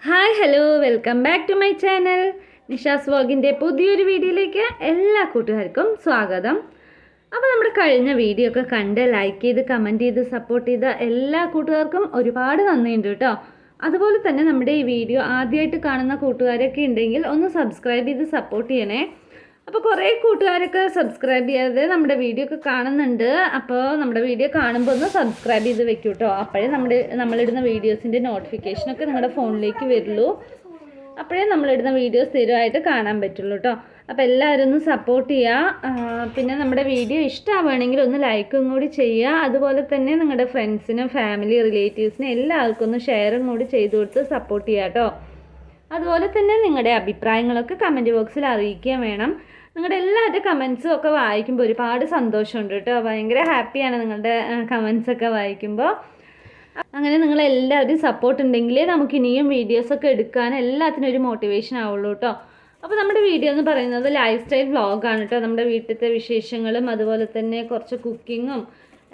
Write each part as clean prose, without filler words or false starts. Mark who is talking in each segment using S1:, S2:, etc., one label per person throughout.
S1: Hi hello welcome back to my channel. Nisha's വ്ളോഗിൻ്റെ പുതിയൊരു വീഡിയോയിലേക്ക് എല്ലാ കൂട്ടുകാർക്കും സ്വാഗതം. അപ്പോൾ നമ്മുടെ കഴിഞ്ഞ വീഡിയോ ഒക്കെ കണ്ട് ലൈക്ക് ചെയ്ത് കമൻറ്റ് ചെയ്ത് സപ്പോർട്ട് ചെയ്ത എല്ലാ കൂട്ടുകാർക്കും ഒരുപാട് നന്ദിയുണ്ട് കേട്ടോ. അതുപോലെ തന്നെ നമ്മുടെ ഈ വീഡിയോ ആദ്യമായിട്ട് കാണുന്ന കൂട്ടുകാരൊക്കെ ഉണ്ടെങ്കിൽ ഒന്ന് സബ്സ്ക്രൈബ് ചെയ്ത് സപ്പോർട്ട് ചെയ്യണേ. അപ്പോൾ കുറേ കൂട്ടുകാരൊക്കെ സബ്സ്ക്രൈബ് ചെയ്യാതെ നമ്മുടെ വീഡിയോ ഒക്കെ കാണുന്നുണ്ട്. അപ്പോൾ നമ്മുടെ വീഡിയോ കാണുമ്പോൾ ഒന്ന് സബ്സ്ക്രൈബ് ചെയ്ത് വെക്കൂ കേട്ടോ. അപ്പോഴേ നമ്മളിടുന്ന വീഡിയോസിൻ്റെ നോട്ടിഫിക്കേഷനൊക്കെ നിങ്ങളുടെ ഫോണിലേക്ക് വരുള്ളൂ. അപ്പോഴേ നമ്മളിടുന്ന വീഡിയോസ് സ്ഥിരമായിട്ട് കാണാൻ പറ്റുള്ളൂ കേട്ടോ. അപ്പോൾ എല്ലാവരും ഒന്ന് സപ്പോർട്ട് ചെയ്യുക. പിന്നെ നമ്മുടെ വീഡിയോ ഇഷ്ടമാവുകയാണെങ്കിൽ ഒന്ന് ലൈക്കും കൂടി ചെയ്യുക. അതുപോലെ തന്നെ നിങ്ങളുടെ ഫ്രണ്ട്സിനും ഫാമിലി റിലേറ്റീവ്സിനും എല്ലാവർക്കും ഒന്ന് ഷെയറും കൂടി ചെയ്ത് കൊടുത്ത് സപ്പോർട്ട് ചെയ്യുക കേട്ടോ. അതുപോലെ തന്നെ നിങ്ങളുടെ അഭിപ്രായങ്ങളൊക്കെ കമൻറ്റ് ബോക്സിൽ അറിയിക്കുകയും വേണം. നിങ്ങളുടെ എല്ലാവരുടെ കമൻസും ഒക്കെ വായിക്കുമ്പോൾ ഒരുപാട് സന്തോഷമുണ്ട് കേട്ടോ. ഭയങ്കര ഹാപ്പിയാണ് നിങ്ങളുടെ കമൻസൊക്കെ വായിക്കുമ്പോൾ. അങ്ങനെ നിങ്ങളെല്ലാവരും സപ്പോർട്ട് ഉണ്ടെങ്കിലേ നമുക്ക് ഇനിയും വീഡിയോസൊക്കെ എടുക്കാൻ എല്ലാത്തിനും ഒരു മോട്ടിവേഷൻ ആവുള്ളൂ കേട്ടോ. അപ്പോൾ നമ്മുടെ വീഡിയോ എന്ന് പറയുന്നത് ലൈഫ് സ്റ്റൈൽ വ്ളോഗാണ് കേട്ടോ. നമ്മുടെ വീട്ടിലത്തെ വിശേഷങ്ങളും അതുപോലെ തന്നെ കുറച്ച് കുക്കിങ്ങും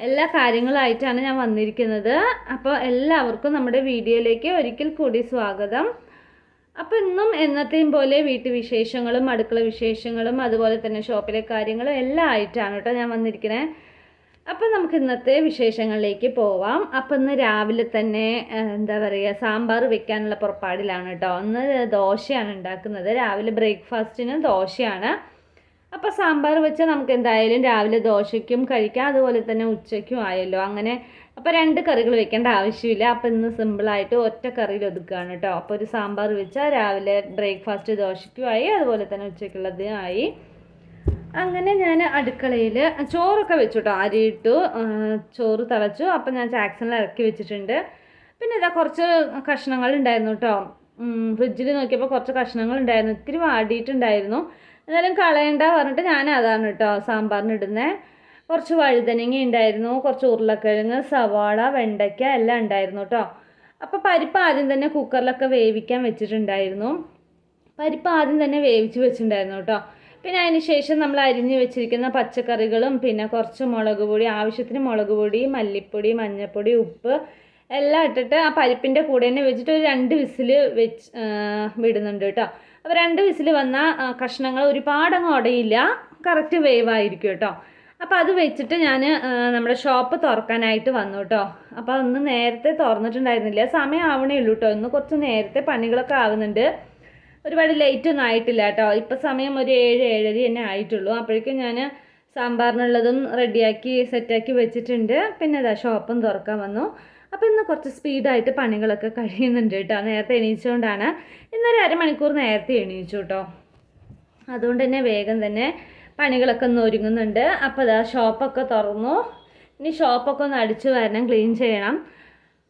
S1: എല്ലാ കാര്യങ്ങളായിട്ടാണ് ഞാൻ വന്നിരിക്കുന്നത്. അപ്പോൾ എല്ലാവർക്കും നമ്മുടെ വീഡിയോയിലേക്ക് ഒരിക്കൽ കൂടി സ്വാഗതം. അപ്പോൾ ഇന്നും എന്നത്തെയും പോലെ വീട്ടുവിശേഷങ്ങളും അടുക്കള വിശേഷങ്ങളും അതുപോലെ തന്നെ ഷോപ്പിലെ കാര്യങ്ങളും എല്ലാം ആയിട്ടാണ് കേട്ടോ ഞാൻ വന്നിരിക്കുന്നത്. അപ്പോൾ നമുക്ക് ഇന്നത്തെ വിശേഷങ്ങളിലേക്ക് പോവാം. അപ്പോൾ ഇന്ന് രാവിലെ തന്നെ എന്താ പറയുക, സാമ്പാർ വെക്കാനുള്ള പുറപ്പാടിലാണ് കേട്ടോ. ഇന്ന് ദോശയാണ് ഉണ്ടാക്കുന്നത്. രാവിലെ ബ്രേക്ക്ഫാസ്റ്റിന് ദോശയാണ്. അപ്പോൾ സാമ്പാർ വെച്ചാൽ നമുക്ക് എന്തായാലും രാവിലെ ദോശയ്ക്കും കഴിക്കാം, അതുപോലെ തന്നെ ഉച്ചയ്ക്കും ആയല്ലോ. അങ്ങനെ അപ്പോൾ 2 കറികൾ വെക്കേണ്ട ആവശ്യമില്ല. അപ്പോൾ ഇന്ന് സിമ്പിളായിട്ട് ഒറ്റ കറിയിൽ ഒതുക്കുകയാണ് കേട്ടോ. അപ്പോൾ ഒരു സാമ്പാർ വെച്ചാൽ രാവിലെ ബ്രേക്ക്ഫാസ്റ്റ് ദോശയ്ക്കും ആയി, അതുപോലെ തന്നെ ഉച്ചയ്ക്കുള്ളതും ആയി. അങ്ങനെ ഞാൻ അടുക്കളയിൽ ചോറൊക്കെ വെച്ചു കേട്ടോ. അരിയിട്ടു, ചോറ് തിളച്ചു. അപ്പോൾ ഞാൻ ചാക്സണിൽ ഇറക്കി വെച്ചിട്ടുണ്ട്. പിന്നെ ഇതാ കുറച്ച് കഷ്ണങ്ങൾ ഉണ്ടായിരുന്നു കേട്ടോ. ഫ്രിഡ്ജിൽ നോക്കിയപ്പോൾ കുറച്ച് കഷ്ണങ്ങൾ ഉണ്ടായിരുന്നു. ഇത്തിരി വാടിയിട്ടുണ്ടായിരുന്നു. എന്നാലും കളയണ്ട പറഞ്ഞിട്ട് ഞാൻ അതാണ് കേട്ടോ സാമ്പാറിന് ഇടുന്നത്. കുറച്ച് വഴുതനങ്ങ ഉണ്ടായിരുന്നു, കുറച്ച് ഉരുളക്കിഴങ്ങ്, സവാള, വെണ്ടയ്ക്ക എല്ലാം ഉണ്ടായിരുന്നു കേട്ടോ. അപ്പോൾ പരിപ്പ് ആദ്യം തന്നെ കുക്കറിലൊക്കെ വേവിക്കാൻ വെച്ചിട്ടുണ്ടായിരുന്നു. പരിപ്പ് ആദ്യം തന്നെ വേവിച്ച് വെച്ചിട്ടുണ്ടായിരുന്നു കേട്ടോ. പിന്നെ അതിന് ശേഷം നമ്മൾ അരിഞ്ഞ് വെച്ചിരിക്കുന്ന പച്ചക്കറികളും പിന്നെ കുറച്ച് മുളക് പൊടി, ആവശ്യത്തിന് മുളക് പൊടി, മല്ലിപ്പൊടി, മഞ്ഞൾപ്പൊടി, ഉപ്പ് എല്ലാം ഇട്ടിട്ട് ആ പരിപ്പിൻ്റെ കൂടെ തന്നെ വെച്ചിട്ട് ഒരു 2 വിസിൽ വെച്ച് വിടുന്നുണ്ട് കേട്ടോ. അപ്പോൾ 2 വിസിൽ വന്നാൽ കഷ്ണങ്ങൾ ഒരുപാടങ്ങ് ഉടയില്ല, കറക്റ്റ് വേവായിരിക്കും കേട്ടോ. അപ്പോൾ അത് വെച്ചിട്ട് ഞാൻ നമ്മുടെ ഷോപ്പ് തുറക്കാനായിട്ട് വന്നു കേട്ടോ. അപ്പോൾ ഒന്ന് നേരത്തെ തുറന്നിട്ടുണ്ടായിരുന്നില്ല, സമയം ആവണേ ഉള്ളൂ കേട്ടോ. ഇന്ന് കുറച്ച് നേരത്തെ പണികളൊക്കെ ആവുന്നുണ്ട്, ഒരുപാട് ലേറ്റ് ഒന്നും ആയിട്ടില്ല കേട്ടോ. ഇപ്പോൾ സമയം ഒരു 7-7:30 തന്നെ ആയിട്ടുള്ളൂ. അപ്പോഴേക്കും ഞാൻ സാമ്പാറിനുള്ളതും റെഡിയാക്കി സെറ്റാക്കി വെച്ചിട്ടുണ്ട്. പിന്നെ അതാ ഷോപ്പും തുറക്കാൻ വന്നു. അപ്പോൾ ഇന്ന് കുറച്ച് സ്പീഡായിട്ട് പണികളൊക്കെ കഴിയുന്നുണ്ട് കേട്ടോ. നേരത്തെ എണീച്ചുകൊണ്ടാണ്. ഇന്നൊരു അരമണിക്കൂർ നേരത്തെ എണീച്ചു കേട്ടോ. അതുകൊണ്ട് തന്നെ വേഗം തന്നെ പണികളൊക്കെ ഒന്ന് ഒരുങ്ങുന്നുണ്ട്. അപ്പോൾ ഇതാ ഷോപ്പൊക്കെ തുറന്നു. ഇനി ഷോപ്പൊക്കെ ഒന്ന് അടിച്ചു വരണം, ക്ലീൻ ചെയ്യണം.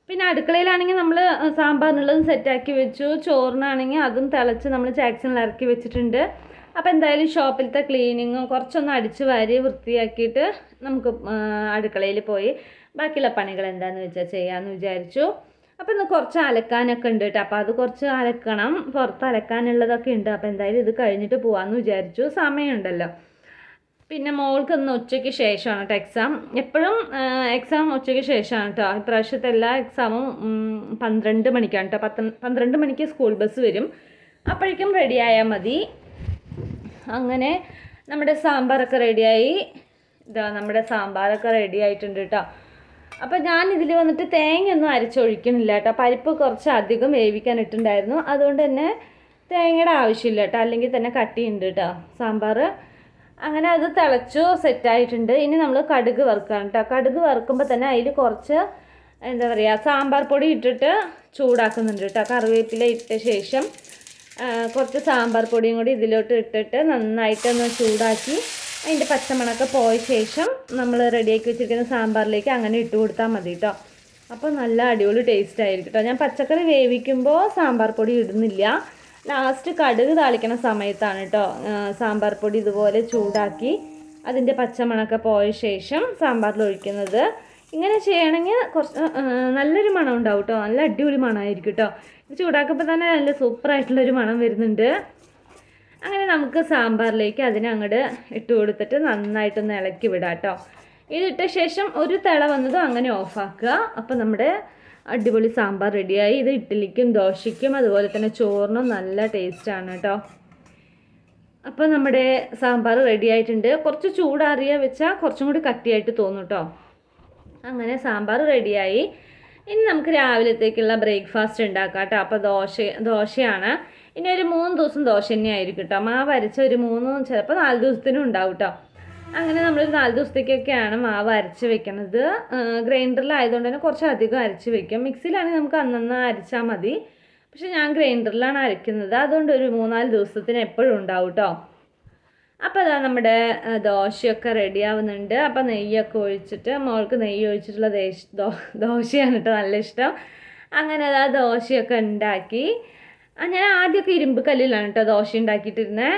S1: പിന്നെ അടുക്കളയിലാണെങ്കിൽ നമ്മൾ സാമ്പാറിനുള്ളതും സെറ്റാക്കി വെച്ചു. ചോറിനാണെങ്കിൽ അതും തിളച്ച് നമ്മൾ ചാക്സണിൽ ഇറക്കി വെച്ചിട്ടുണ്ട്. അപ്പോൾ എന്തായാലും ഷോപ്പിലത്തെ ക്ലീനിങ്ങും കുറച്ചൊന്ന് അടിച്ചു വാരി വൃത്തിയാക്കിയിട്ട് നമുക്ക് അടുക്കളയിൽ പോയി ബാക്കിയുള്ള പണികൾ എന്താണെന്ന് വെച്ചാൽ ചെയ്യാമെന്ന് വിചാരിച്ചു. അപ്പോൾ ഇന്ന് കുറച്ച് അലക്കാനൊക്കെ ഉണ്ട് കേട്ടോ. അപ്പോൾ അത് കുറച്ച് അലക്കണം, പുറത്ത് അലക്കാനുള്ളതൊക്കെ ഉണ്ട്. അപ്പോൾ എന്തായാലും ഇത് കഴിഞ്ഞിട്ട് പോകാമെന്ന് വിചാരിച്ചു, സമയമുണ്ടല്ലോ. പിന്നെ മോൾക്ക് ഇന്ന് ഉച്ചയ്ക്ക് ശേഷമാണ് കേട്ടോ എക്സാം. എപ്പോഴും എക്സാം ഉച്ചയ്ക്ക് ശേഷമാണ് കേട്ടോ. ഇപ്രാവശ്യത്തെ എല്ലാ എക്സാമും 12 മണിക്കാണ് കേട്ടോ. 12 മണിക്ക് സ്കൂൾ ബസ് വരും. അപ്പോഴേക്കും റെഡിയായാൽ മതി. അങ്ങനെ നമ്മുടെ സാമ്പാറൊക്കെ റെഡിയായി. ഇതാ നമ്മുടെ സാമ്പാറൊക്കെ റെഡി ആയിട്ടുണ്ട് കേട്ടോ. അപ്പോൾ ഞാൻ ഇതിൽ വന്നിട്ട് തേങ്ങയൊന്നും അരച്ചൊഴിക്കണില്ല കേട്ടോ. പരിപ്പ് കുറച്ച് അധികം വേവിക്കാൻ ഇട്ടുണ്ടായിരുന്നു, അതുകൊണ്ട് തന്നെ തേങ്ങയുടെ ആവശ്യമില്ല കേട്ടോ. അല്ലെങ്കിൽ തന്നെ കട്ടിയുണ്ട് കേട്ടോ സാമ്പാർ. അങ്ങനെ അത് തിളച്ചു സെറ്റായിട്ടുണ്ട്. ഇനി നമ്മൾ കടുക് വറുക്കുകയാണ് കേട്ടോ. കടുക് വറുക്കുമ്പോൾ തന്നെ അതിൽ കുറച്ച് എന്താ പറയുക, സാമ്പാർ പൊടി ഇട്ടിട്ട് ചൂടാക്കുന്നുണ്ട് കേട്ടോ. കറിവേപ്പില ഇട്ട ശേഷം കുറച്ച് സാമ്പാർ പൊടിയും കൂടി ഇതിലോട്ട് ഇട്ടിട്ട് നന്നായിട്ടൊന്ന് ചൂടാക്കി അതിൻ്റെ പച്ചമണമൊക്കെ പോയ ശേഷം നമ്മൾ റെഡിയാക്കി വെച്ചിരിക്കുന്ന സാമ്പാറിലേക്ക് അങ്ങനെ ഇട്ട് കൊടുത്താൽ മതി കേട്ടോ. അപ്പോൾ നല്ല അടിപൊളി ടേസ്റ്റ് ആയിരിക്കും കേട്ടോ. ഞാൻ പച്ചക്കറി വേവിക്കുമ്പോൾ സാമ്പാർ പൊടി ഇടുന്നില്ല, ലാസ്റ്റ് കടുക് താളിക്കണ സമയത്താണ് കേട്ടോ സാമ്പാർ പൊടി ഇതുപോലെ ചൂടാക്കി അതിൻ്റെ പച്ചമണമൊക്കെ പോയ ശേഷം സാമ്പാറിൽ ഒഴിക്കുന്നത്. ഇങ്ങനെ ചെയ്യണമെങ്കിൽ കുറച്ച് നല്ലൊരു മണം ഉണ്ടാവും കേട്ടോ. നല്ല അടിപൊളി മണമായിരിക്കും കേട്ടോ. ഇത് ചൂടാക്കുമ്പോൾ തന്നെ നല്ല സൂപ്പറായിട്ടുള്ളൊരു മണം വരുന്നുണ്ട്. അങ്ങനെ നമുക്ക് സാമ്പാറിലേക്ക് അതിനെ അങ്ങോട്ട് ഇട്ട് കൊടുത്തിട്ട് നന്നായിട്ടൊന്ന് ഇളക്കി വിടാം കേട്ടോ. ഇതിട്ട ശേഷം ഒരു തിള വന്നതും അങ്ങനെ ഓഫാക്കുക. അപ്പോൾ നമ്മുടെ അടിപൊളി സാമ്പാർ റെഡിയായി. ഇത് ഇഡ്ഡലിക്കും ദോശയ്ക്കും അതുപോലെ തന്നെ ചോറിനും നല്ല ടേസ്റ്റാണ് കേട്ടോ. അപ്പോൾ നമ്മുടെ സാമ്പാർ റെഡി ആയിട്ടുണ്ട്. കുറച്ച് ചൂടാറിയ വെച്ചാൽ കുറച്ചും കൂടി കട്ടിയായിട്ട് തോന്നും കേട്ടോ. അങ്ങനെ സാമ്പാർ റെഡിയായി. ഇനി നമുക്ക് രാവിലത്തേക്കുള്ള ബ്രേക്ക്ഫാസ്റ്റ് ഉണ്ടാക്കാം കേട്ടോ. അപ്പോൾ ദോശയാണ്. ഇനി ഒരു 3 ദിവസം ദോശ തന്നെയായിരിക്കും കേട്ടോ. മാവ് അരച്ച ഒരു 3 ചിലപ്പോൾ 4 ദിവസത്തിനും ഉണ്ടാവും കേട്ടോ. അങ്ങനെ നമ്മളൊരു 4 ദിവസത്തേക്കൊക്കെയാണ് മാവ് അരച്ച് വെക്കുന്നത്. ഗ്രൈൻഡറിലായതുകൊണ്ട് തന്നെ കുറച്ച് അധികം അരച്ച് വെക്കും. മിക്സിയിലാണെങ്കിൽ നമുക്ക് അന്നന്ന് അരച്ചാൽ മതി. പക്ഷെ ഞാൻ ഗ്രൈൻഡറിലാണ് അരയ്ക്കുന്നത്. അതുകൊണ്ട് ഒരു 3-4 ദിവസത്തിന് എപ്പോഴും ഉണ്ടാവും കേട്ടോ. അപ്പോൾ അതാ നമ്മുടെ ദോശയൊക്കെ റെഡി ആവുന്നുണ്ട്. അപ്പോൾ നെയ്യൊക്കെ ഒഴിച്ചിട്ട് മോൾക്ക് നെയ്യ് ഒഴിച്ചിട്ടുള്ള ദോശയാണ് കേട്ടോ നല്ല ഇഷ്ടം. അങ്ങനെ അതാ ദോശയൊക്കെ ഉണ്ടാക്കി. ഞാൻ ആദ്യമൊക്കെ ഇരുമ്പ് കല്ലിലാണ് കേട്ടോ ദോശ ഉണ്ടാക്കിയിട്ടിരുന്നത്.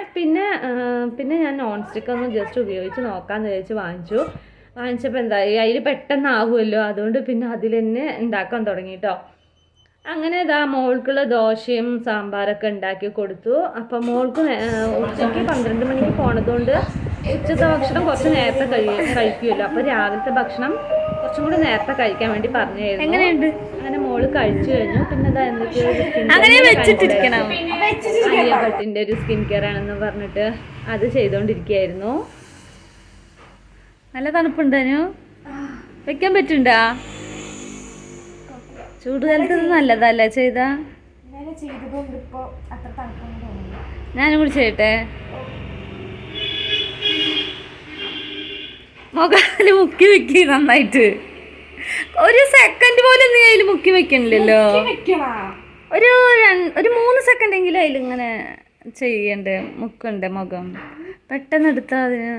S1: പിന്നെ ഞാൻ നോൺ സ്റ്റിക്ക് ഒന്ന് ജസ്റ്റ് ഉപയോഗിച്ച് നോക്കാമെന്ന് വിചാരിച്ച് വാങ്ങിച്ചപ്പോൾ എന്തായി അതിൽ പെട്ടെന്നാവുമല്ലോ. അതുകൊണ്ട് പിന്നെ അതിൽ തന്നെ ഉണ്ടാക്കാൻ തുടങ്ങി കേട്ടോ. അങ്ങനെ ഇതാ മോൾക്കുള്ള ദോശയും സാമ്പാറൊക്കെ ഉണ്ടാക്കി കൊടുത്തു. അപ്പം മോൾക്ക് ഉച്ചയ്ക്ക് 12 മണിക്ക് പോണതുകൊണ്ട് ഉച്ചത്തെ ഭക്ഷണം കുറച്ച് നേരത്തെ കഴിക്കുമല്ലോ. അപ്പോൾ രാവിലത്തെ ഭക്ഷണം കുറച്ചും കൂടി നേരത്തെ കഴിക്കാൻ വേണ്ടി പറഞ്ഞായിരുന്നു. എങ്ങനെയുണ്ട്? അങ്ങനെ മോള് കഴിച്ചു കഴിഞ്ഞു. പിന്നെ ഇതാ എന്തൊക്കെയോ ആലിയ ഭട്ടിൻ്റെ ഒരു സ്കിൻ കെയർ ആണെന്ന് പറഞ്ഞിട്ട് അത് ചെയ്തുകൊണ്ടിരിക്കുകയായിരുന്നു. നല്ല തണുപ്പുണ്ടോ? വെക്കാൻ പറ്റുണ്ടോ? ചൂടുകാലത്ത് നല്ലതല്ലേ ചെയ്താ? ഞാനും കൂടി ചെയ്യട്ടെ. മുഖത്തിൽ മുക്കി വെക്കി നന്നായിട്ട്. ഒരു സെക്കൻഡ് പോലും നീ അതിൽ മുക്കി വെക്കണില്ലല്ലോ. ഒരു 3 സെക്കൻഡ് എങ്കിലും അതിലിങ്ങനെ ചെയ്യണ്ടേ, മുക്കണ്ടേ മുഖം. പെട്ടെന്ന് എടുത്താൽ അതിന്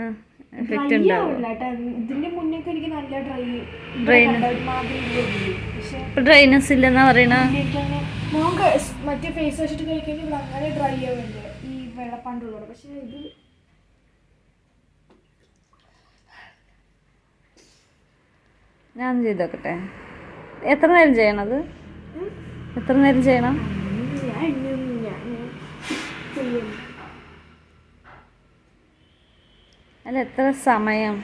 S1: എഫക്റ്റ് ഉണ്ടാവും. ഡ്രൈനസ് ഇല്ലെന്നാ പറയണ. ഞാൻ ചെയ്തോക്കട്ടെ. എത്ര നേരം ചെയ്യണത്? എത്ര നേരം ചെയ്യണം? അല്ല എത്ര സമയം?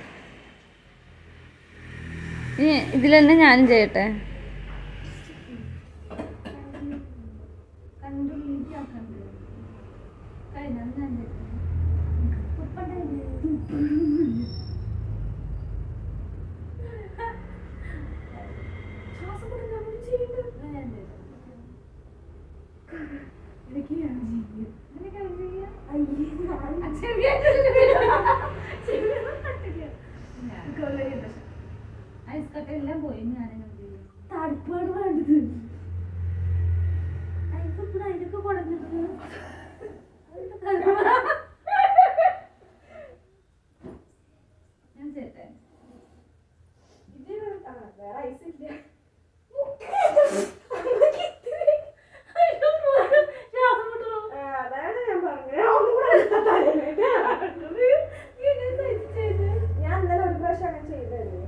S1: ഇനി ഇതിൽ തന്നെ ഞാനും ചെയ്യട്ടെ. ഐസ്കട്ടെല്ലാം പോയി. തടുപ്പാട് വേണ്ടത് അതിനൊക്കെ കൊടുക്കുന്നത്. ഞാൻ ചേട്ടെ ഇത് വേറെ ഐസ് ഇല്ല. അതാണ് ഞാൻ പറഞ്ഞത്. ഞാൻ ഇന്നലെ ഒരു പ്രാവശ്യം അങ്ങനെ ചെയ്തല്ലേ.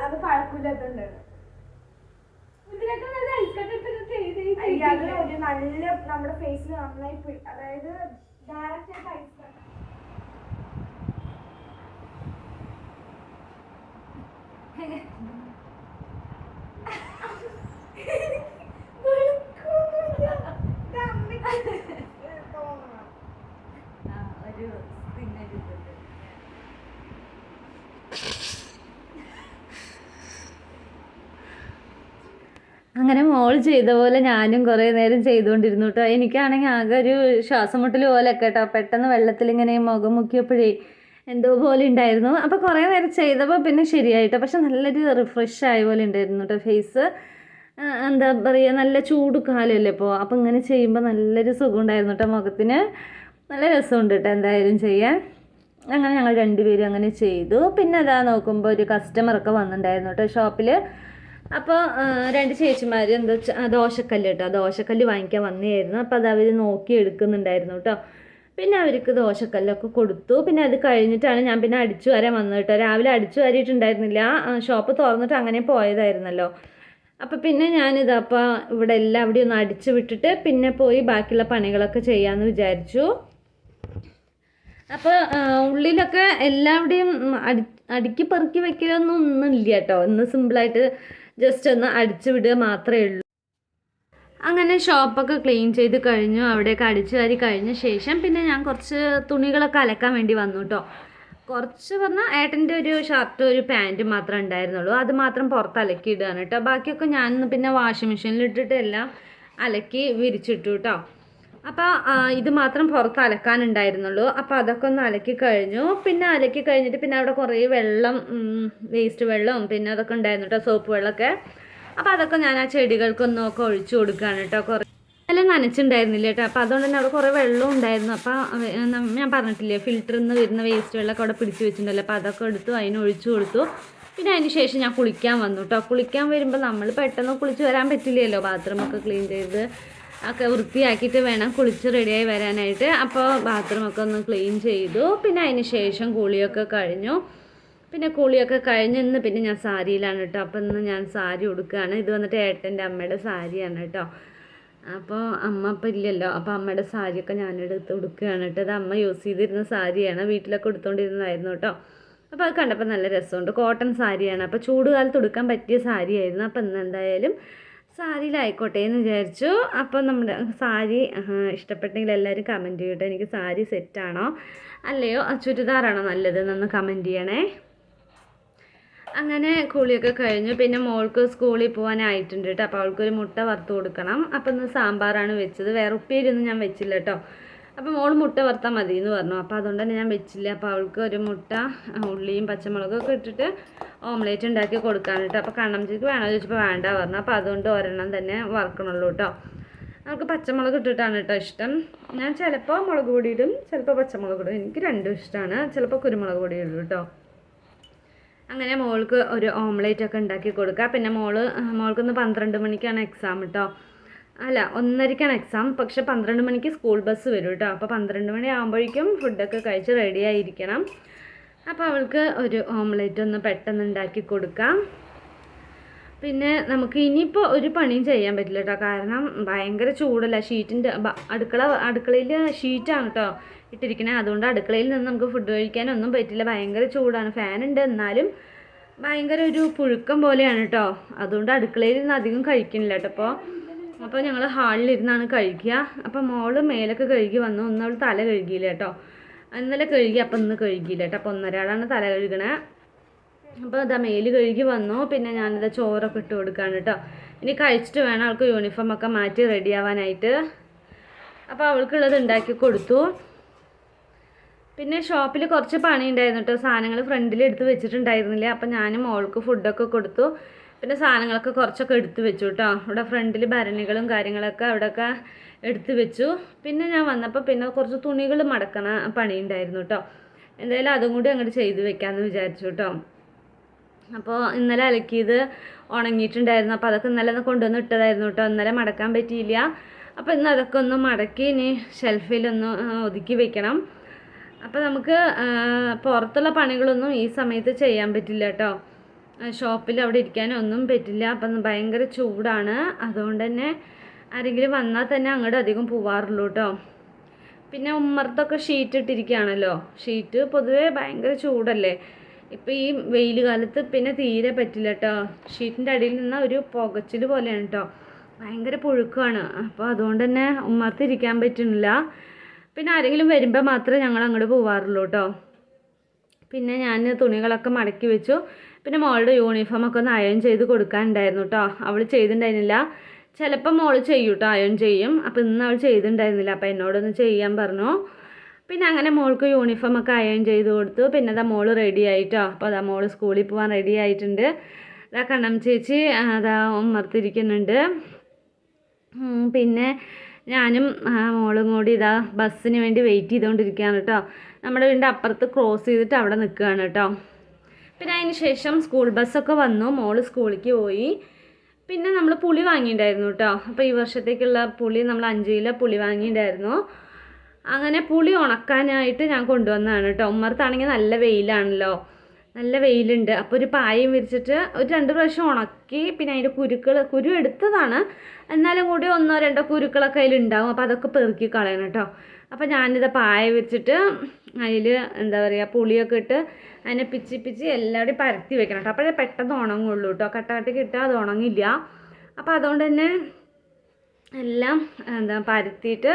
S1: അത് പഴക്കൂലത്തുണ്ട്. അത് ഒരു നല്ല നമ്മുടെ ഫേസിൽ നന്നായി അതായത് ഡയറക്റ്റ് ആയിട്ട് അങ്ങനെ മോൾ ചെയ്ത പോലെ ഞാനും കുറേ നേരം ചെയ്തുകൊണ്ടിരുന്നു കേട്ടോ. എനിക്കാണെങ്കിൽ ആകെ ഒരു ശ്വാസം മുട്ടൽ പോലെയൊക്കെ കേട്ടോ. പെട്ടെന്ന് വെള്ളത്തിൽ ഇങ്ങനെ മുഖം മുക്കിയപ്പോഴേ എന്തോ പോലെ ഉണ്ടായിരുന്നു. അപ്പോൾ കുറേ നേരം ചെയ്തപ്പോൾ പിന്നെ ശരിയായിട്ടോ. പക്ഷെ നല്ലൊരു റിഫ്രഷ് ആയ പോലെ ഉണ്ടായിരുന്നു കേട്ടോ ഫേസ്. എന്താ പറയുക, നല്ല ചൂട് കാലമല്ലേ ഇപ്പോൾ. അപ്പോൾ ഇങ്ങനെ ചെയ്യുമ്പോൾ നല്ലൊരു സുഖം ഉണ്ടായിരുന്നു കേട്ടോ മുഖത്തിന്. നല്ല രസമുണ്ട് കേട്ടോ എന്തായാലും ചെയ്യാൻ. അങ്ങനെ ഞങ്ങൾ 2 പേരും അങ്ങനെ ചെയ്തു. പിന്നെ അതാ നോക്കുമ്പോൾ ഒരു കസ്റ്റമറൊക്കെ വന്നിട്ടുണ്ടായിരുന്നു കേട്ടോ ഷോപ്പിൽ. അപ്പോൾ 2 ചേച്ചിമാർ എന്താ ദോശക്കല്ല് കേട്ടോ, ദോശക്കല്ല് വാങ്ങിക്കാൻ വന്നതായിരുന്നു. അപ്പോൾ അത് അവർ നോക്കി എടുക്കുന്നുണ്ടായിരുന്നു കേട്ടോ. പിന്നെ അവർക്ക് ദോശക്കല്ലൊക്കെ കൊടുത്തു. പിന്നെ അത് കഴിഞ്ഞിട്ടാണ് ഞാൻ പിന്നെ അടിച്ചു വരാൻ വന്നത് കേട്ടോ. രാവിലെ അടിച്ചു വാരിയിട്ടുണ്ടായിരുന്നില്ല, ഷോപ്പ് തുറന്നിട്ട് അങ്ങനെ പോയതായിരുന്നല്ലോ. അപ്പോൾ പിന്നെ ഞാനിതപ്പോൾ ഇവിടെ എല്ലാം അവിടെ ഒന്ന് അടിച്ചു വിട്ടിട്ട് പിന്നെ പോയി ബാക്കിയുള്ള പണികളൊക്കെ ചെയ്യാമെന്ന് വിചാരിച്ചു. അപ്പോൾ ഉള്ളിലൊക്കെ എല്ലാവിടെയും അടുക്കി പെറുക്കി ഒന്നും ഇല്ല കേട്ടോ. ഇന്ന് സിമ്പിളായിട്ട് ജസ്റ്റ് ഒന്ന് അടിച്ചു വിടുക മാത്രമേ ഉള്ളൂ. അങ്ങനെ ഷോപ്പൊക്കെ ക്ലീൻ ചെയ്ത് കഴിഞ്ഞു. അവിടെയൊക്കെ അടിച്ചു വാരി കഴിഞ്ഞ ശേഷം പിന്നെ ഞാൻ കുറച്ച് തുണികളൊക്കെ അലക്കാൻ വേണ്ടി വന്നു കേട്ടോ. കുറച്ച് പറഞ്ഞാൽ ഏട്ടൻ്റെ ഒരു ഷർട്ടും ഒരു പാൻറ്റും മാത്രമേ ഉണ്ടായിരുന്നുള്ളൂ. അത് മാത്രം പുറത്ത് അലക്കി ഇടുകയാണ് കേട്ടോ. ബാക്കിയൊക്കെ ഞാൻ പിന്നെ വാഷിംഗ് മെഷീനിൽ ഇട്ടിട്ട് എല്ലാം അലക്കി വിരിച്ചിട്ടു കേട്ടോ. അപ്പോൾ ഇത് മാത്രം പുറത്ത് അലക്കാനുണ്ടായിരുന്നുള്ളൂ. അപ്പോൾ അതൊക്കെ ഒന്ന് അലക്കി കഴിഞ്ഞു. പിന്നെ അലക്കി കഴിഞ്ഞിട്ട് പിന്നെ അവിടെ കുറേ വെള്ളം, വേസ്റ്റ് വെള്ളവും പിന്നെ അതൊക്കെ ഉണ്ടായിരുന്നു കേട്ടോ, സോപ്പ് വെള്ളമൊക്കെ. അപ്പോൾ അതൊക്കെ ഞാൻ ആ ചെടികൾക്കൊന്നൊക്കെ ഒഴിച്ചു കൊടുക്കുകയാണ് കേട്ടോ. കുറേ എല്ലാം നനച്ചിട്ടുണ്ടായിരുന്നില്ല കേട്ടോ. അപ്പോൾ അതുകൊണ്ട് തന്നെ അവിടെ കുറേ വെള്ളം ഉണ്ടായിരുന്നു. അപ്പോൾ ഞാൻ പറഞ്ഞിട്ടില്ലേ, ഫിൽറ്ററിൽ നിന്ന് വരുന്ന വേസ്റ്റ് വെള്ളമൊക്കെ അവിടെ പിടിച്ച് വെച്ചിട്ടുണ്ടല്ലോ. അപ്പോൾ അതൊക്കെ എടുത്തു അതിന് ഒഴിച്ചു കൊടുത്തു. പിന്നെ അതിന് ശേഷം ഞാൻ കുളിക്കാൻ വന്നു കേട്ടോ. കുളിക്കാൻ വരുമ്പോൾ നമ്മൾ പെട്ടെന്ന് കുളിച്ച് വരാൻ പറ്റില്ലല്ലോ, ബാത്റൂമൊക്കെ ക്ലീൻ ചെയ്ത് ഒക്കെ വൃത്തിയാക്കിയിട്ട് വേണം കുളിച്ച് റെഡിയായി വരാനായിട്ട്. അപ്പോൾ ബാത്റൂമൊക്കെ ഒന്ന് ക്ലീൻ ചെയ്തു. പിന്നെ അതിന് ശേഷം കുളിയൊക്കെ കഴിഞ്ഞു. പിന്നെ കുളിയൊക്കെ കഴിഞ്ഞ് ഇന്ന് പിന്നെ ഞാൻ സാരിയിലാണ് കേട്ടോ. അപ്പോൾ ഇന്ന് ഞാൻ സാരി ഉടുക്കുകയാണ്. ഇത് വന്നിട്ട് ഏട്ടൻ്റെ അമ്മയുടെ സാരിയാണ് കേട്ടോ. അപ്പോൾ അമ്മ ഇപ്പം ഇല്ലല്ലോ, അപ്പോൾ അമ്മയുടെ സാരിയൊക്കെ ഞാനെടുത്ത് ഉടുക്കുകയാണ് കേട്ടോ. അത് അമ്മ യൂസ് ചെയ്തിരുന്ന സാരിയാണ്, വീട്ടിലൊക്കെ ഉടുത്തുകൊണ്ടിരുന്നതായിരുന്നു കേട്ടോ. അപ്പോൾ അത് കണ്ടപ്പോൾ നല്ല രസമുണ്ട്. കോട്ടൺ സാരിയാണ്. അപ്പോൾ ചൂട് കാലത്ത് ഉടുക്കാൻ പറ്റിയ സാരിയായിരുന്നു. അപ്പോൾ ഇന്ന് എന്തായാലും സാരിയിലായിക്കോട്ടെ എന്ന് വിചാരിച്ചു. അപ്പോൾ നമ്മുടെ സാരി ഇഷ്ടപ്പെട്ടെങ്കിൽ എല്ലാവരും കമൻറ്റ് ചെയ്യട്ടെ. എനിക്ക് സാരി സെറ്റാണോ അല്ലയോ ചുരിദാറാണോ നല്ലതെന്നൊന്ന് കമൻറ്റ് ചെയ്യണേ. അങ്ങനെ കുളിയൊക്കെ കഴിഞ്ഞു. പിന്നെ മോൾക്ക് സ്കൂളിൽ പോകാനായിട്ടുണ്ട് കേട്ടോ. അപ്പോൾ അവൾക്കൊരു മുട്ട വറുത്ത് കൊടുക്കണം. അപ്പോൾ ഇന്ന് സാമ്പാറാണ് വെച്ചത്, വേറെ ഉപ്പേരിയൊന്നും ഞാൻ വെച്ചില്ല കേട്ടോ. അപ്പോൾ മോൾ മുട്ട വറുത്താൽ മതി എന്ന് പറഞ്ഞു. അപ്പോൾ അതുകൊണ്ട് തന്നെ ഞാൻ വെച്ചില്ല. അപ്പോൾ അവൾക്ക് ഒരു മുട്ട ഉള്ളിയും പച്ചമുളകൊക്കെ ഇട്ടിട്ട് ഓംലേറ്റ് ഉണ്ടാക്കി കൊടുക്കാൻ കേട്ടോ. അപ്പോൾ കണ്ണമ്മച്ചിക്ക് വേണോ ചോദിച്ചപ്പോൾ വേണ്ട പറഞ്ഞു. അപ്പോൾ അതുകൊണ്ട് ഒരെണ്ണം തന്നെ വറുക്കണുള്ളൂ കേട്ടോ. നമുക്ക് പച്ചമുളക് ഇട്ടിട്ടാണ് കേട്ടോ ഇഷ്ടം. ഞാൻ ചിലപ്പോൾ മുളക് പൊടി ഇടും, ചിലപ്പോൾ പച്ചമുളക് ഇടും. എനിക്ക് രണ്ടും ഇഷ്ടമാണ്. ചിലപ്പോൾ കുരുമുളക് പൊടി ഇടും കേട്ടോ. അങ്ങനെ മോൾക്ക് ഒരു ഓംലേറ്റൊക്കെ ഉണ്ടാക്കി കൊടുക്കുക. പിന്നെ മോൾക്കൊന്ന് 12 മണിക്കാണ് എക്സാം കേട്ടോ. അല്ല 1:30ക്കാണ് എക്സാം. പക്ഷെ 12 മണിക്ക് സ്കൂൾ ബസ് വരും കേട്ടോ. അപ്പോൾ 12 മണി ആകുമ്പോഴേക്കും ഫുഡൊക്കെ കഴിച്ച് റെഡി ആയിരിക്കണം. അപ്പോൾ അവൾക്ക് ഒരു ഓംലേറ്റ് ഒന്ന് പെട്ടെന്ന് ഉണ്ടാക്കി കൊടുക്കാം. പിന്നെ നമുക്ക് ഇനിയിപ്പോൾ ഒരു പണിയും ചെയ്യാൻ പറ്റില്ല കേട്ടോ. കാരണം ഭയങ്കര ചൂടല്ല. ഷീറ്റിൻ്റെ അടുക്കളയിൽ ഷീറ്റാണ് കേട്ടോ ഇട്ടിരിക്കണേ. അതുകൊണ്ട് അടുക്കളയിൽ നിന്ന് നമുക്ക് ഫുഡ് കഴിക്കാനൊന്നും പറ്റില്ല. ഭയങ്കര ചൂടാണ്. ഫാനുണ്ട്, എന്നാലും ഭയങ്കര ഒരു പുഴുക്കം പോലെയാണ് കേട്ടോ. അതുകൊണ്ട് അടുക്കളയിൽ നിന്ന് അധികം കഴിക്കുന്നില്ല കേട്ടോ. അപ്പോൾ ഞങ്ങൾ ഹാളിലിരുന്നാണ് കഴിക്കുക. അപ്പോൾ മോള് മേലൊക്കെ കഴുകി വന്നു. ഒന്ന് അവൾ തല കഴുകിയില്ല കേട്ടോ. ഇന്നലെ കഴുകി, അപ്പോൾ ഇന്ന് കഴുകിയില്ല കേട്ടോ. അപ്പോൾ 1:30 തല കഴുകണേ. അപ്പോൾ ഇതാ മേല് കഴുകി വന്നു. പിന്നെ ഞാനിതാ ചോറൊക്കെ ഇട്ട് കൊടുക്കുകയാണ് കേട്ടോ. ഇനി കഴിച്ചിട്ട് വേണം അവൾക്ക് യൂണിഫോമൊക്കെ മാറ്റി റെഡി ആവാനായിട്ട്. അപ്പോൾ അവൾക്കുള്ളത് ഉണ്ടാക്കി കൊടുത്തു. പിന്നെ ഷോപ്പിൽ കുറച്ച് പണി ഉണ്ടായിരുന്നു കേട്ടോ. സാധനങ്ങൾ ഫ്രണ്ടിൽ എടുത്ത് വെച്ചിട്ടുണ്ടായിരുന്നില്ല. അപ്പോൾ ഞാനും മോൾക്ക് ഫുഡൊക്കെ കൊടുത്തു. പിന്നെ സാധനങ്ങളൊക്കെ കുറച്ചൊക്കെ എടുത്ത് വെച്ചു കേട്ടോ. ഇവിടെ ഫ്രണ്ടിൽ ഭരണികളും കാര്യങ്ങളൊക്കെ അവിടെയൊക്കെ എടുത്ത് വെച്ചു. പിന്നെ ഞാൻ വന്നപ്പോൾ പിന്നെ കുറച്ച് തുണികൾ മടക്കണ പണി ഉണ്ടായിരുന്നു കേട്ടോ. എന്തായാലും അതും കൂടി അങ്ങോട്ട് ചെയ്ത് വെക്കാമെന്ന് വിചാരിച്ചു കേട്ടോ. അപ്പോൾ ഇന്നലെ അലക്കിയത് ഉണങ്ങിയിട്ടുണ്ടായിരുന്നു. അപ്പോൾ അതൊക്കെ ഇന്നലെ ഒന്ന് കൊണ്ടുവന്ന് ഇട്ടതായിരുന്നു കേട്ടോ. ഇന്നലെ മടക്കാൻ പറ്റിയില്ല. അപ്പോൾ ഇന്ന് അതൊക്കെ ഒന്ന് മടക്കി ഇനി ഷെൽഫിലൊന്ന് ഒതുക്കി വെക്കണം. അപ്പോൾ നമുക്ക് പുറത്തുള്ള പണികളൊന്നും ഈ സമയത്ത് ചെയ്യാൻ പറ്റില്ല കേട്ടോ. ഷോപ്പിൽ അവിടെ ഇരിക്കാനൊന്നും പറ്റില്ല. അപ്പം ഭയങ്കര ചൂടാണ്. അതുകൊണ്ട് തന്നെ ആരെങ്കിലും വന്നാൽ തന്നെ അങ്ങോട്ട് അധികം പോവാറുള്ളൂ കേട്ടോ. പിന്നെ ഉമ്മർത്തൊക്കെ ഷീറ്റ് ഇട്ടിരിക്കുകയാണല്ലോ. ഷീറ്റ് പൊതുവേ ഭയങ്കര ചൂടല്ലേ. ഇപ്പോൾ ഈ വെയിൽ കാലത്ത് പിന്നെ തീരെ പറ്റില്ല കേട്ടോ. ഷീറ്റിൻ്റെ അടിയിൽ നിന്ന് ഒരു പുകച്ചിൽ പോലെയാണ് കേട്ടോ. ഭയങ്കര പുഴുക്കമാണ്. അപ്പോൾ അതുകൊണ്ട് തന്നെ ഉമ്മർത്തിരിക്കാൻ പറ്റുന്നില്ല. പിന്നെ ആരെങ്കിലും വരുമ്പോൾ മാത്രമേ ഞങ്ങൾ അങ്ങോട്ട് പോവാറുള്ളൂ കേട്ടോ. പിന്നെ ഞാൻ തുണികളൊക്കെ മടക്കി വെച്ചു. പിന്നെ മോളുടെ യൂണിഫോമൊക്കെ ഒന്ന് അയൺ ചെയ്ത് കൊടുക്കാനുണ്ടായിരുന്നു കേട്ടോ. അവൾ ചെയ്തിട്ടുണ്ടായിരുന്നില്ല. ചിലപ്പോൾ മോൾ ചെയ്യും കേട്ടോ, അയൺ ചെയ്യും. അപ്പോൾ ഇന്ന് അവൾ ചെയ്തിട്ടുണ്ടായിരുന്നില്ല. അപ്പോൾ എന്നോടൊന്ന് ചെയ്യാൻ പറഞ്ഞു. പിന്നെ അങ്ങനെ മോൾക്ക് യൂണിഫോമൊക്കെ അയൺ ചെയ്ത് കൊടുത്തു. പിന്നെ അതാ മോൾ റെഡി ആയിട്ടോ. അപ്പോൾ അതാ മോൾ സ്കൂളിൽ പോകാൻ റെഡി ആയിട്ടുണ്ട്. അതാ കണ്ണം ചേച്ചി അതാ ഉമ്മർത്തിരിക്കുന്നുണ്ട്. പിന്നെ ഞാനും മോളും കൂടി ഇതാ ബസ്സിന് വേണ്ടി വെയിറ്റ് ചെയ്തുകൊണ്ടിരിക്കുകയാണ് കേട്ടോ. നമ്മുടെ വീടിൻ്റെ അപ്പുറത്ത് ക്രോസ് ചെയ്തിട്ട് അവിടെ നിൽക്കുകയാണ് കേട്ടോ. പിന്നെ അതിന് ശേഷം സ്കൂൾ ബസ്സൊക്കെ വന്നു. മോള് സ്കൂളിലേക്ക് പോയി. പിന്നെ നമ്മൾ പുളി വാങ്ങിയിട്ടുണ്ടായിരുന്നു കേട്ടോ. അപ്പോൾ ഈ വർഷത്തേക്കുള്ള പുളി നമ്മൾ 5 കിലോ പുളി വാങ്ങിയിട്ടുണ്ടായിരുന്നു. അങ്ങനെ പുളി ഉണക്കാനായിട്ട് ഞാൻ കൊണ്ടുവന്നതാണ് കേട്ടോ. ഉമ്മർത്താണെങ്കിൽ നല്ല വെയിലാണല്ലോ, നല്ല വെയിലുണ്ട്. അപ്പോൾ ഒരു പായയും വിരിച്ചിട്ട് ഒരു 2 പ്രാവശ്യം ഉണക്കി. പിന്നെ അതിൻ്റെ കുരു എടുത്തതാണ്, എന്നാലും കൂടി 1-2 കുരുക്കളൊക്കെ അതിലുണ്ടാവും. അപ്പോൾ അതൊക്കെ പെറുക്കി കളയണം കേട്ടോ. അപ്പോൾ ഞാനിത് പായ വിരിച്ചിട്ട് അതിൽ എന്താ പറയുക പുളിയൊക്കെ ഇട്ട് അതിനെ പിച്ചി എല്ലാവരുടെയും പരത്തി വെക്കണം കേട്ടോ. അപ്പോഴേ പെട്ടെന്ന് ഉണങ്ങുള്ളൂ കേട്ടോ. കട്ട ഇട്ടാൽ അത് ഉണങ്ങില്ല. അപ്പോൾ അതുകൊണ്ട് തന്നെ എല്ലാം എന്താ പരത്തിയിട്ട്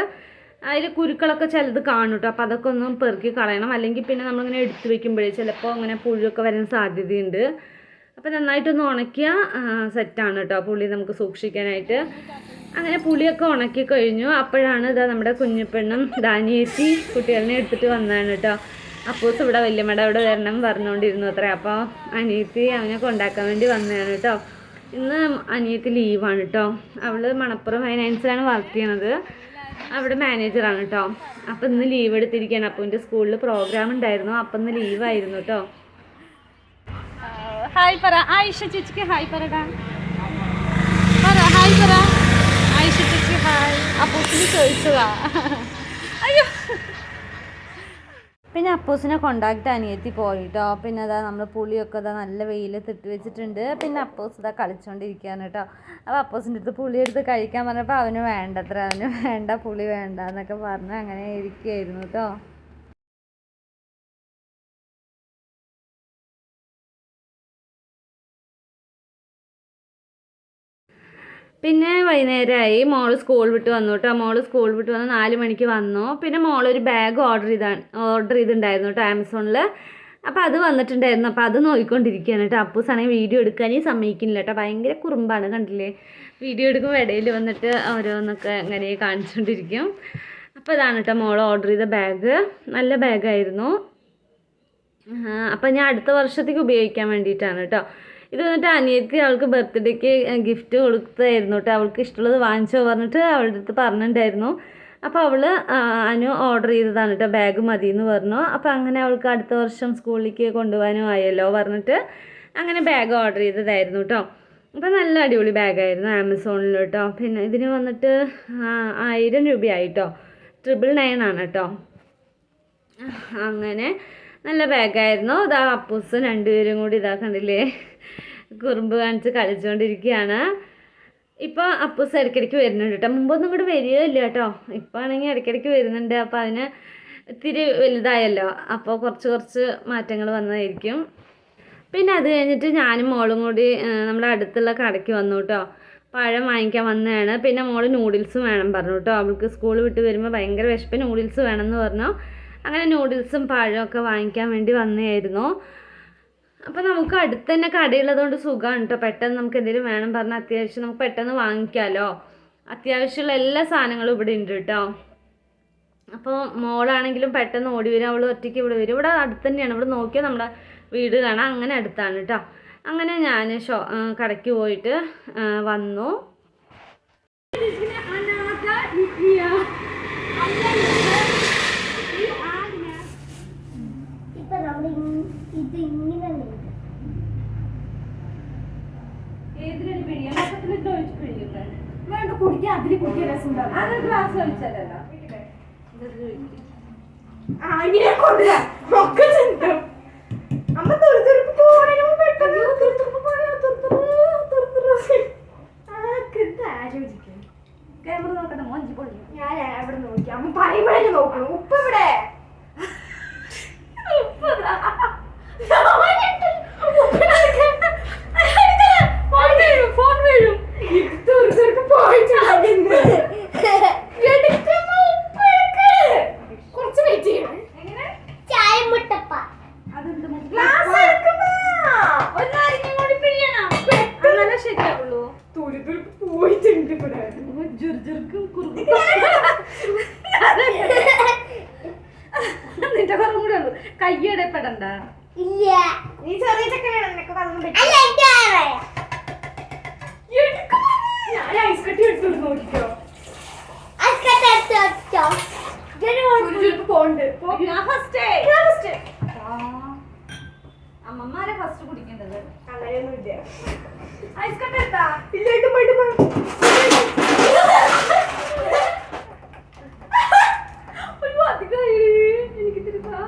S1: അതിൽ കുരുക്കളൊക്കെ ചിലത് കാണും കേട്ടോ. അപ്പോൾ അതൊക്കെ ഒന്ന് പെറുക്കി കളയണം. അല്ലെങ്കിൽ പിന്നെ നമ്മളിങ്ങനെ എടുത്ത് വെക്കുമ്പോഴേ ചിലപ്പോൾ അങ്ങനെ പുഴുവൊക്കെ വരാൻ സാധ്യതയുണ്ട്. അപ്പോൾ നന്നായിട്ടൊന്ന് ഉണക്കിയാൽ സെറ്റാണ് കേട്ടോ പുളി നമുക്ക് സൂക്ഷിക്കാനായിട്ട്. അങ്ങനെ പുളിയൊക്കെ ഉണക്കി കഴിഞ്ഞു. അപ്പോഴാണ് ഇതാ നമ്മുടെ കുഞ്ഞിപ്പെണ്ണും ദാനിയേച്ചി കുട്ടികളെ എടുത്തിട്ട് വന്നതാണ് കേട്ടോ. അപ്പോസ് ഇവിടെ വല്യമ്മയുടെ അവിടെ വരണം പറഞ്ഞുകൊണ്ടിരുന്നു അത്രേ. അപ്പോൾ അനിയത്തി അവനെ കൊണ്ടാക്കാൻ വേണ്ടി വന്നതാണ് കേട്ടോ. ഇന്ന് അനിയത്തി ലീവാണ് കേട്ടോ. അവൾ മണപ്പുറം ഫൈനാൻസിലാണ് വർക്ക് ചെയ്യണത്. അവിടെ മാനേജറാണ് കേട്ടോ. അപ്പം ഇന്ന് ലീവ് എടുത്തിരിക്കുകയാണ്. അപ്പോൾ എൻ്റെ സ്കൂളിൽ പ്രോഗ്രാം ഉണ്ടായിരുന്നു. അപ്പം ഇന്ന് ലീവായിരുന്നു കേട്ടോ. ഹായ് പറ ആയിഷ ചേച്ചിക്ക്. ഹായ് പറടാ. ഹായ് പറ ആയിഷ ചേച്ചി. ഹായ്. അപ്പൂസിന് ചോദിച്ചതാ. അയ്യോ. പിന്നെ അപ്പൂസിനെ കൊണ്ടാക്കിയിട്ട് അനിയത്തി പോയിട്ടോ. പിന്നെ അതാ നമ്മൾ പുളിയൊക്കെ ഇതാ നല്ല വെയിലത്തിട്ട് വെച്ചിട്ടുണ്ട്. പിന്നെ അപ്പൂസ് ഇതാ കളിച്ചുകൊണ്ടിരിക്കുകയാണ് കേട്ടോ. അപ്പോൾ അപ്പൂസിൻ്റെ അടുത്ത് പുളി എടുത്ത് കഴിക്കാൻ പറഞ്ഞപ്പോൾ അവന് വേണ്ടത്ര, അവന് വേണ്ട പുളി വേണ്ട എന്നൊക്കെ പറഞ്ഞ് അങ്ങനെ ഇരിക്കുകയായിരുന്നു കേട്ടോ. പിന്നെ വൈകുന്നേരമായി. മോള് സ്കൂൾ വിട്ട് വന്നു കേട്ടോ. മോള് സ്കൂൾ വിട്ട് വന്ന് 4 മണിക്ക് വന്നു. പിന്നെ മോളൊരു ബാഗ് ഓർഡർ ചെയ്തിട്ടുണ്ടായിരുന്നു കേട്ടോ ആമസോണിൽ. അപ്പോൾ അത് വന്നിട്ടുണ്ടായിരുന്നു. അപ്പോൾ അത് നോക്കിക്കൊണ്ടിരിക്കുകയാണ് കേട്ടോ. അപ്പൂസാണെങ്കിൽ വീഡിയോ എടുക്കാനേ സമ്മതിക്കുന്നില്ല കേട്ടോ. ഭയങ്കര കുറുമ്പാണ്, കണ്ടില്ലേ? വീഡിയോ എടുക്കുമ്പോൾ ഇടയിൽ വന്നിട്ട് ഓരോന്നൊക്കെ അങ്ങനെ കാണിച്ചുകൊണ്ടിരിക്കും. അപ്പോൾ ഇതാണ് കേട്ടോ മോൾ ഓർഡർ ചെയ്ത ബാഗ്. നല്ല ബാഗായിരുന്നു. അപ്പോൾ ഞാൻ അടുത്ത വർഷത്തേക്ക് ഉപയോഗിക്കാൻ വേണ്ടിയിട്ടാണ് കേട്ടോ. ഇത് വന്നിട്ട് അനിയത്തി അവൾക്ക് ബർത്ത്ഡേക്ക് ഗിഫ്റ്റ് കൊടുത്തതായിരുന്നു കേട്ടോ. അവൾക്ക് ഇഷ്ടമുള്ളത് വാങ്ങിച്ചോ പറഞ്ഞിട്ട് അവളുടെ അടുത്ത് പറഞ്ഞിട്ടുണ്ടായിരുന്നു. അപ്പോൾ അവൾ അനു ഓർഡർ ചെയ്തതാണ് കേട്ടോ. ബാഗ് മതി എന്ന് പറഞ്ഞു. അപ്പോൾ അങ്ങനെ അവൾക്ക് അടുത്ത വർഷം സ്കൂളിലേക്ക് കൊണ്ടുപോകാനും ആയല്ലോ പറഞ്ഞിട്ട് അങ്ങനെ ബാഗ് ഓർഡർ ചെയ്തതായിരുന്നു കേട്ടോ. അപ്പോൾ നല്ല അടിപൊളി ബാഗായിരുന്നു ആമസോണിൽ കേട്ടോ. പിന്നെ ഇതിന് വന്നിട്ട് 1000 രൂപയായി കേട്ടോ. 999 ആണ് കേട്ടോ. അങ്ങനെ നല്ല ബാഗായിരുന്നു. ഇതാ അപ്പൂസ് രണ്ടുപേരും കൂടി ഇതാ കണ്ടില്ലേ കുറുമ്പ് കാണിച്ച് കളിച്ചുകൊണ്ടിരിക്കുകയാണ്. ഇപ്പോൾ അപ്പൂസ് ഇടയ്ക്കിടയ്ക്ക് വരുന്നുണ്ട് കേട്ടോ. മുമ്പൊന്നും കൂടി വരികയില്ല കേട്ടോ. ഇപ്പോൾ ആണെങ്കിൽ ഇടയ്ക്കിടയ്ക്ക് വരുന്നുണ്ട്. അപ്പോൾ അതിന് ഇത്തിരി വലുതായല്ലോ. അപ്പോൾ കുറച്ച് മാറ്റങ്ങൾ വന്നതായിരിക്കും. പിന്നെ അത് കഴിഞ്ഞിട്ട് ഞാനും മോളും കൂടി നമ്മുടെ അടുത്തുള്ള കടയ്ക്ക് വന്നു കേട്ടോ. പഴം വാങ്ങിക്കാൻ വന്നതാണ്. പിന്നെ മോള് നൂഡിൽസും വേണം പറഞ്ഞു കേട്ടോ. അവൾക്ക് സ്കൂൾ വിട്ട് വരുമ്പോൾ ഭയങ്കര വിശപ്പ്, നൂഡിൽസ് വേണമെന്ന് പറഞ്ഞു. അങ്ങനെ നൂഡിൽസും പഴമൊക്കെ വാങ്ങിക്കാൻ വേണ്ടി വന്നതായിരുന്നു. അപ്പോൾ നമുക്ക് അടുത്ത് തന്നെ കടയുള്ളതുകൊണ്ട് സുഖമാണ് കേട്ടോ. പെട്ടെന്ന് നമുക്ക് എന്തെങ്കിലും വേണം പറഞ്ഞാൽ അത്യാവശ്യം നമുക്ക് പെട്ടെന്ന് വാങ്ങിക്കാമല്ലോ. അത്യാവശ്യമുള്ള എല്ലാ സാധനങ്ങളും ഇവിടെ ഉണ്ട് കേട്ടോ. അപ്പോൾ മോളാണെങ്കിലും പെട്ടെന്ന് ഓടി വരും. അവൾ ഒറ്റയ്ക്ക് ഇവിടെ വരും. ഇവിടെ അടുത്ത് തന്നെയാണ്. ഇവിടെ നോക്കിയാൽ നമ്മുടെ വീട് കാണാം. അങ്ങനെ അടുത്താണ് കേട്ടോ. അങ്ങനെ ഞാൻ കടയ്ക്ക് പോയിട്ട് വന്നു.
S2: വേണ്ട കുടിക്കാൻ അതിൽ കുടിക്കാൻ രസം
S1: ഗ്ലാസ് ഒഴിച്ചാലോ
S2: അമ്മ തുറത്തുറപ്പ് പോകണോ പെട്ടെന്ന് ആലോചിക്കും.
S1: ക്യാമറ നോക്കട്ടെ, മോഞ്ചി പൊളിഞ്ഞു.
S2: ഞാൻ എവിടെ നോക്കി? അമ്മ പറയുമ്പോഴേ നോക്കണം. ഉപ്പ് ഇവിടെ ഫോൺ വീഴും. കുറച്ച് വെയിറ്റ് ചെയ്യണം. ചായ മുട്ടപ്പ
S1: ശരിയാവുള്ളൂ.
S2: തുരുതുരുപ്പ് പോയിട്ടുണ്ട് ഇവിടെ.
S1: നിന്റെ കുറവും കൂടെ ഉള്ളു. കയ്യടപ്പെടണ്ട.
S2: ഇല്ല, നീ ചെറിയ ചക്കനാണ്. നിനക്ക് ഞാൻ ഐസ് കട്ടി എടുത്തോണ്ട് നോക്കിക്കോ. പോണ്ട്
S1: അമ്മമാരെ ഫസ്റ്റ് കുടിക്കേണ്ടത്.
S2: അങ്ങനെയൊന്നും ഇല്ല.
S1: ഐസ് കട്ട എടുത്താ
S2: ഇല്ലായിട്ട് പോയിട്ട്
S1: എനിക്ക് തിരുത്താ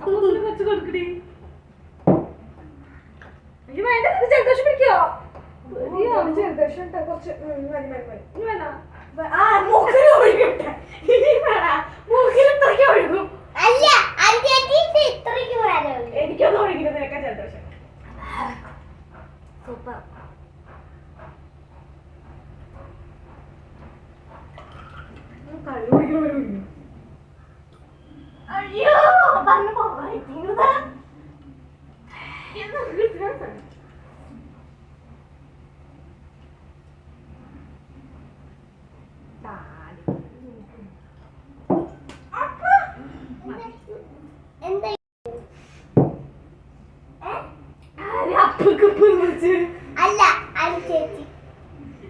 S1: കുറച്ച് കൊടുക്കടി. എനിക്ക് വേണ്ട. ജലദോഷം പിടിക്കോ?
S2: ജലദോഷം കുറച്ച് മതി.
S1: ഇനി വേണ്ട.
S2: ആ മൂക്കിൽ ഒഴുകട്ടെ. ഇനി വേണ്ട. മൂക്കിൽ ഇത്രയ്ക്ക് ഒഴുകും. എനിക്കൊന്നും ഒഴുകില്ല, നിനക്കാ ജലദോഷം.
S1: സൂപ്പർ.
S2: കള്ളു കുടിക്കണ അയ്യോ പറഞ്ഞു പോകാ.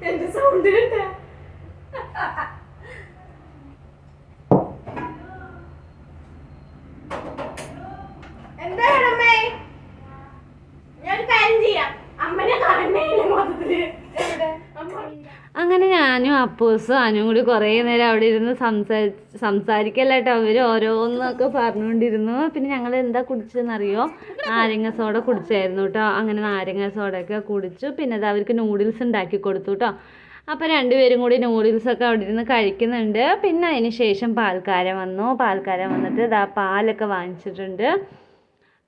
S2: എന്റെ സൗണ്ട് കേട്ടാ എന്താണമ്മേ? ഞാൻ കാര്യം ചെയ്യാം. അമ്മനെ കാണണേ മൊത്തത്തില്.
S1: അങ്ങനെ ഞാനും അപ്പൂസും അനും കൂടി കുറേ നേരം അവിടെ ഇരുന്ന് സംസാരിക്കല്ല കേട്ടോ. അവർ ഓരോന്നൊക്കെ പറഞ്ഞുകൊണ്ടിരുന്നു. പിന്നെ ഞങ്ങൾ എന്താ കുടിച്ചതെന്നറിയോ? നാരങ്ങ സോഡ കുടിച്ചായിരുന്നു കേട്ടോ. അങ്ങനെ നാരങ്ങ സോഡയൊക്കെ കുടിച്ചു. പിന്നെ അത് അവർക്ക് നൂഡിൽസ് ഉണ്ടാക്കി കൊടുത്തു കേട്ടോ. അപ്പോൾ രണ്ടുപേരും കൂടി നൂഡിൽസൊക്കെ അവിടെ ഇരുന്ന് കഴിക്കുന്നുണ്ട്. പിന്നെ അതിന് ശേഷം പാൽക്കാരൻ വന്നിട്ട് ഇതാ പാലൊക്കെ വാങ്ങിച്ചിട്ടുണ്ട്.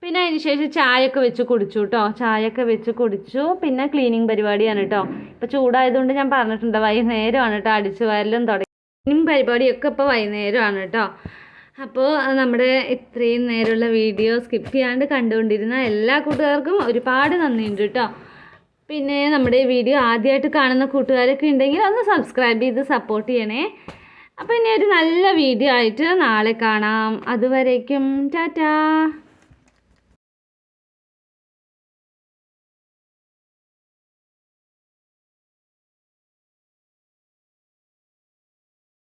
S1: പിന്നെ അതിന് ശേഷം ചായയൊക്കെ വെച്ച് കുടിച്ചു കേട്ടോ. ചായയൊക്കെ വെച്ച് കുടിച്ചു. പിന്നെ ക്ലീനിങ് പരിപാടിയാണ് കേട്ടോ. ഇപ്പോൾ ചൂടായതുകൊണ്ട് ഞാൻ പറഞ്ഞിട്ടുണ്ട് വൈകുന്നേരമാണ് കേട്ടോ അടിച്ചു വാരലും തുടങ്ങി. ക്ലീനിങ് പരിപാടിയൊക്കെ ഇപ്പോൾ വൈകുന്നേരമാണ് കേട്ടോ. അപ്പോൾ നമ്മുടെ ഇത്രയും നേരമുള്ള വീഡിയോ സ്കിപ്പ് ചെയ്യാണ്ട് കണ്ടുകൊണ്ടിരുന്ന എല്ലാ കൂട്ടുകാർക്കും ഒരുപാട് നന്ദിയുണ്ട് കേട്ടോ. പിന്നെ നമ്മുടെ വീഡിയോ ആദ്യമായിട്ട് കാണുന്ന കൂട്ടുകാരൊക്കെ ഉണ്ടെങ്കിൽ ഒന്ന് സബ്സ്ക്രൈബ് ചെയ്ത് സപ്പോർട്ട് ചെയ്യണേ. അപ്പോൾ ഇനി ഒരു നല്ല വീഡിയോ ആയിട്ട് നാളെ കാണാം. അതുവരേക്കും ടാറ്റാ.